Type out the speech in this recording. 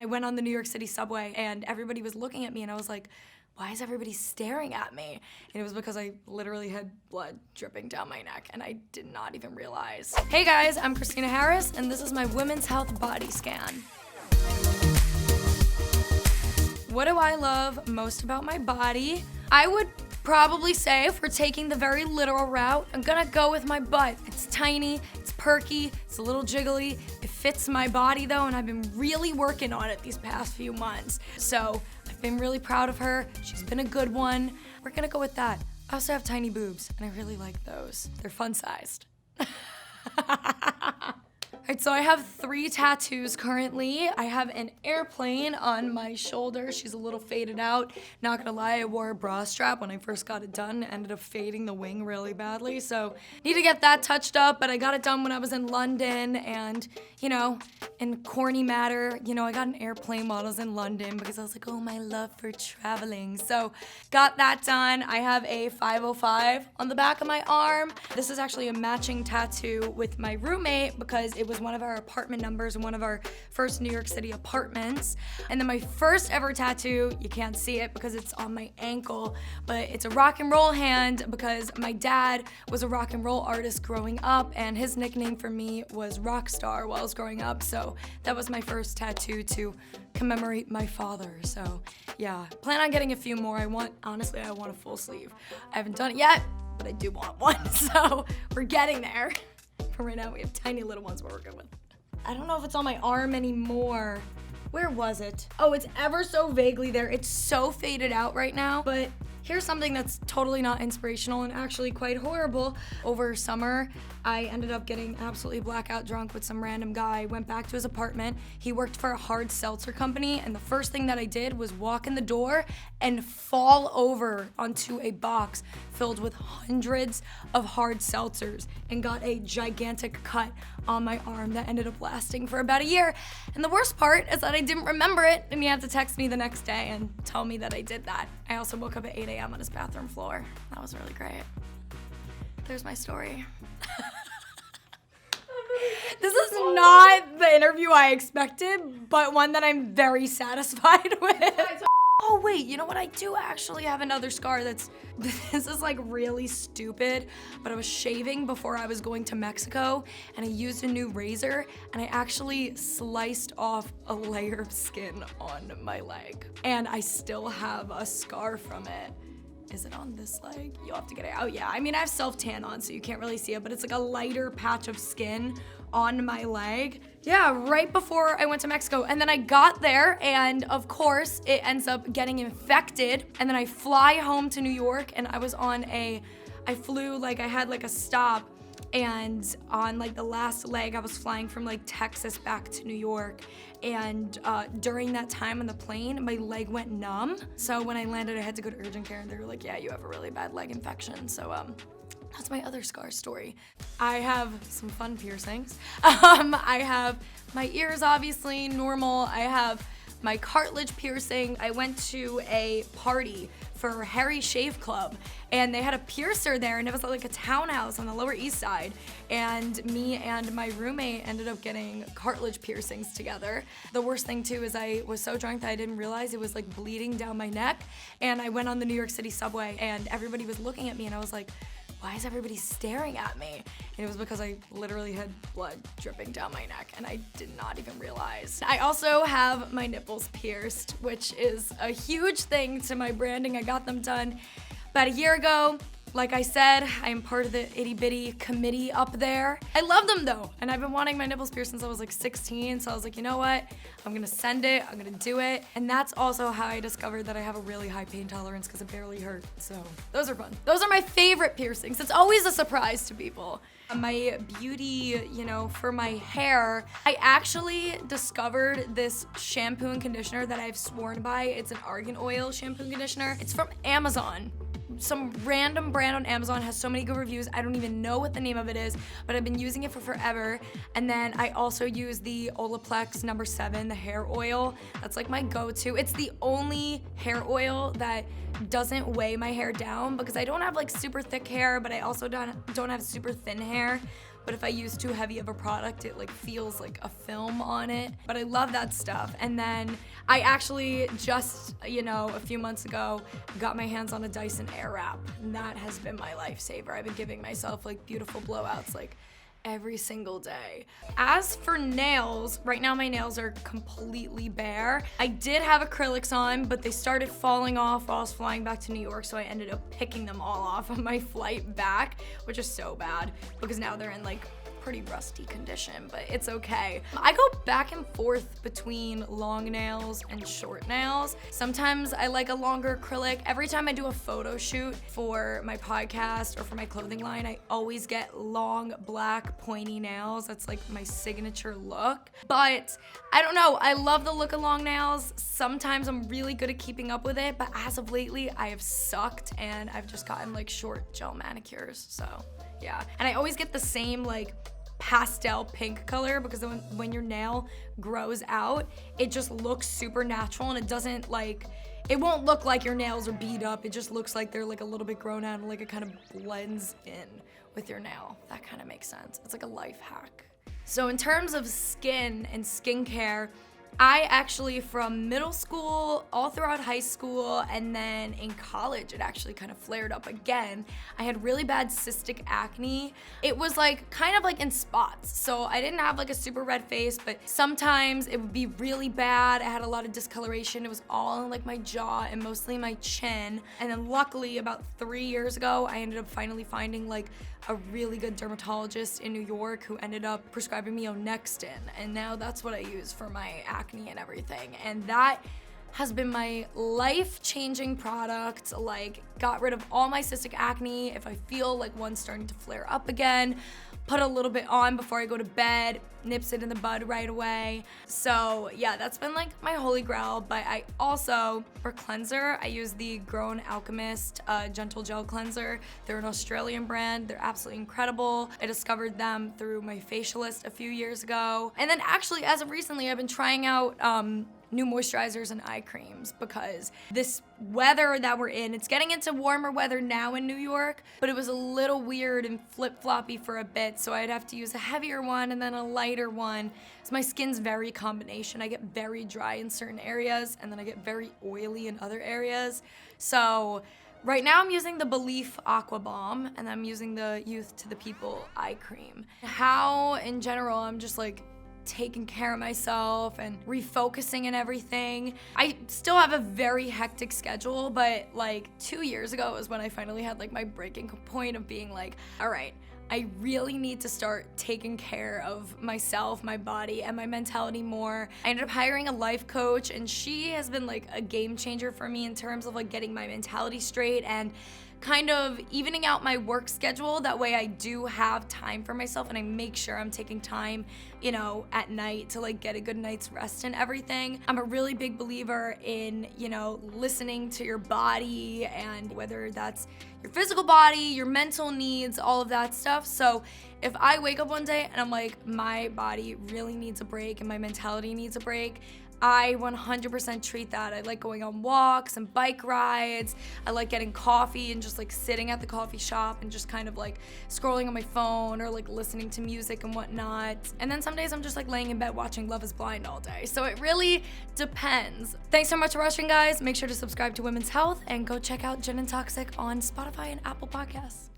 I went on the New York City subway and everybody was looking at me and I was like, why is everybody staring at me? And it was because I literally had blood dripping down my neck and I did not even realize. Hey guys, I'm Christina Harris and this is my Women's Health Body Scan. What do I love most about my body? I would probably say, if we're taking the very literal route, I'm gonna go with my butt. It's tiny, it's perky, it's a little jiggly. It fits my body though, and I've been really working on it these past few months. So I've been really proud of her. She's been a good one. We're gonna go with that. I also have tiny boobs, and I really like those. They're fun-sized. Alright, so I have 3 tattoos currently. I have an airplane on my shoulder. She's a little faded out. Not gonna lie, I wore a bra strap when I first got it done. It ended up fading the wing really badly, so need to get that touched up, but I got it done when I was in London and, you know, in corny matter, you know, I got an airplane while I was in London because I was like, oh, my love for traveling. So got that done. I have a 505 on the back of my arm. This is actually a matching tattoo with my roommate because it was one of our apartment numbers in one of our first New York City apartments. And then my first ever tattoo, you can't see it because it's on my ankle, but it's a rock and roll hand because my dad was a rock and roll artist growing up and his nickname for me was Rockstar while I was growing up. So that was my first tattoo to commemorate my father. So yeah, plan on getting a few more. Honestly, I want a full sleeve. I haven't done it yet, but I do want one. So we're getting there. For right now, we have tiny little ones we're working with. I don't know if it's on my arm anymore. Where was it? Oh, it's ever so vaguely there. It's so faded out right now, but here's something that's totally not inspirational and actually quite horrible. Over summer, I ended up getting absolutely blackout drunk with some random guy. Went back to his apartment. He worked for a hard seltzer company, and the first thing that I did was walk in the door and fall over onto a box filled with hundreds of hard seltzers and got a gigantic cut on my arm that ended up lasting for about a year. And the worst part is that I didn't remember it, and he had to text me the next day and tell me that I did that. I also woke up at 8 a.m. on his bathroom floor. That was really great. There's my story. This is not the interview I expected, but one that I'm very satisfied with. Oh wait, you know what? I do actually have another scar this is like really stupid, but I was shaving before I was going to Mexico and I used a new razor and I actually sliced off a layer of skin on my leg. And I still have a scar from it. Is it on this leg? You'll have to get it out. Yeah, I mean, I have self-tan on, so you can't really see it, but it's like a lighter patch of skin on my leg. Yeah, right before I went to Mexico. And then I got there, and of course, it ends up getting infected. And then I fly home to New York, and I flew, like, I had like a stop, and on like the last leg, I was flying from like Texas back to New York. And during that time on the plane, my leg went numb. So when I landed, I had to go to urgent care and they were like, yeah, you have a really bad leg infection. So that's my other scar story. I have some fun piercings. I have my ears, obviously, normal. I have my cartilage piercing. I went to a party for Harry Shave Club and they had a piercer there and it was like a townhouse on the Lower East Side, and me and my roommate ended up getting cartilage piercings together. The worst thing too is I was so drunk that I didn't realize it was like bleeding down my neck, and I went on the New York City subway and everybody was looking at me and I was like, why is everybody staring at me? And it was because I literally had blood dripping down my neck and I did not even realize. I also have my nipples pierced, which is a huge thing to my branding. I got them done about a year ago. Like I said, I am part of the itty bitty committee up there. I love them though, and I've been wanting my nipples pierced since I was like 16, so I was like, you know what? I'm gonna send it, I'm gonna do it. And that's also how I discovered that I have a really high pain tolerance because it barely hurt, so those are fun. Those are my favorite piercings. It's always a surprise to people. My beauty, you know, for my hair, I actually discovered this shampoo and conditioner that I've sworn by. It's an argan oil shampoo and conditioner. It's from Amazon. Some random brand on Amazon has so many good reviews. I don't even know what the name of it is, but I've been using it for forever. And then I also use the Olaplex No. 7, the hair oil. That's like my go-to. It's the only hair oil that doesn't weigh my hair down because I don't have like super thick hair, but I also don't have super thin hair. but if I use too heavy of a product, it like feels like a film on it. But I love that stuff. And then I actually just, you know, a few months ago, got my hands on a Dyson Airwrap, and that has been my lifesaver. I've been giving myself like beautiful blowouts like every single day. As for nails, right now my nails are completely bare. I did have acrylics on, but they started falling off while I was flying back to New York, so I ended up picking them all off on my flight back, which is so bad because now they're in like pretty rusty condition, but it's okay. I go back and forth between long nails and short nails. Sometimes I like a longer acrylic. Every time I do a photo shoot for my podcast or for my clothing line, I always get long black pointy nails. That's like my signature look. But I don't know, I love the look of long nails. Sometimes I'm really good at keeping up with it, but as of lately, I have sucked and I've just gotten like short gel manicures, so yeah. And I always get the same like pastel pink color because when your nail grows out, it just looks super natural and it doesn't like, it won't look like your nails are beat up. It just looks like they're like a little bit grown out and like it kind of blends in with your nail. That kind of makes sense. It's like a life hack. So in terms of skin and skincare, I actually, from middle school, all throughout high school, and then in college, it actually kind of flared up again. I had really bad cystic acne. It was like, kind of like in spots. So I didn't have like a super red face, but sometimes it would be really bad. I had a lot of discoloration. It was all in like my jaw and mostly my chin. And then luckily, about 3 years ago, I ended up finally finding like a really good dermatologist in New York who ended up prescribing me Onextin. And now that's what I use for my acne and everything. And that has been my life-changing product. Like, got rid of all my cystic acne. If I feel like one's starting to flare up again, put a little bit on before I go to bed, nips it in the bud right away. So yeah, that's been like my holy grail. But I also, for cleanser, I use the Grown Alchemist Gentle Gel Cleanser. They're an Australian brand. They're absolutely incredible. I discovered them through my facialist a few years ago. And then actually, as of recently, I've been trying out new moisturizers and eye creams because this weather that we're in, it's getting into warmer weather now in New York, but it was a little weird and flip-floppy for a bit, so I'd have to use a heavier one and then a lighter one. So my skin's very combination. I get very dry in certain areas and then I get very oily in other areas. So right now I'm using the Belief Aqua Balm and I'm using the Youth to the People eye cream. How in general I'm just like taking care of myself and refocusing and everything. I still have a very hectic schedule, but like 2 years ago is when I finally had like my breaking point of being like, all right, I really need to start taking care of myself, my body, and my mentality more. I ended up hiring a life coach, and she has been like a game changer for me in terms of like getting my mentality straight and kind of evening out my work schedule. That way I do have time for myself and I make sure I'm taking time, you know, at night to like get a good night's rest and everything. I'm a really big believer in, you know, listening to your body, and whether that's your physical body, your mental needs, all of that stuff. So if I wake up one day and I'm like, my body really needs a break and my mentality needs a break, I 100% treat that. I like going on walks and bike rides. I like getting coffee and just like sitting at the coffee shop and just kind of like scrolling on my phone or like listening to music and whatnot. And then some days I'm just like laying in bed watching Love is Blind all day. So it really depends. Thanks so much for watching, guys. Make sure to subscribe to Women's Health and go check out Gin and Toxic on Spotify and Apple Podcasts.